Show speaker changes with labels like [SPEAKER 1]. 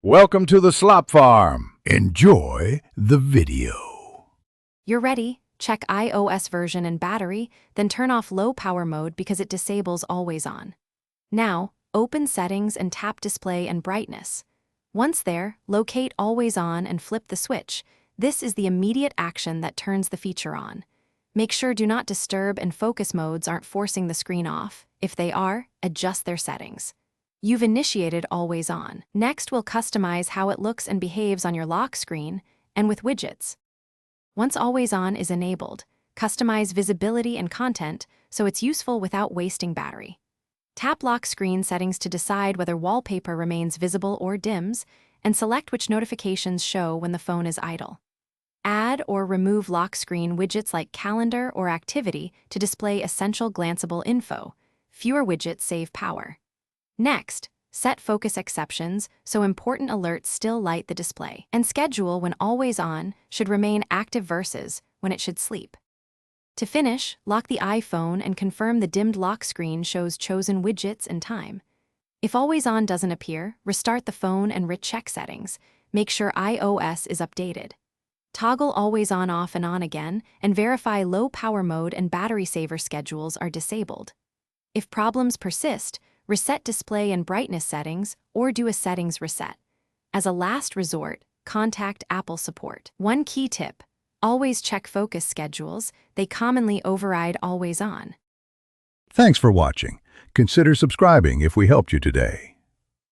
[SPEAKER 1] Welcome to the Slop Farm. Enjoy the video.
[SPEAKER 2] You're ready. Check iOS version and battery, then turn off low power mode because it disables always on. Now, open Settings and tap Display and Brightness. Once there, locate Always On and flip the switch. This is the immediate action that turns the feature on. Make sure Do Not Disturb and Focus modes aren't forcing the screen off. If they are, adjust their settings. You've initiated Always On. Next, we'll customize how it looks and behaves on your lock screen and with widgets. Once Always On is enabled, customize visibility and content so it's useful without wasting battery. Tap Lock Screen Settings to decide whether wallpaper remains visible or dims, and select which notifications show when the phone is idle. Add or remove lock screen widgets like Calendar or Activity to display essential glanceable info. Fewer widgets save power. Next, set focus exceptions so important alerts still light the display, and schedule when Always On should remain active versus when it should sleep. To finish, lock the iPhone and confirm the dimmed lock screen shows chosen widgets and time. If Always On doesn't appear, restart the phone and recheck settings. Make sure iOS is updated. Toggle Always On off and on again, and verify low power mode and battery saver schedules are disabled. If problems persist, reset display and brightness settings or do a settings reset. As a last resort, contact Apple support. One key tip: always check focus schedules. They commonly override Always On.
[SPEAKER 1] Thanks for watching. Consider subscribing if we helped you today.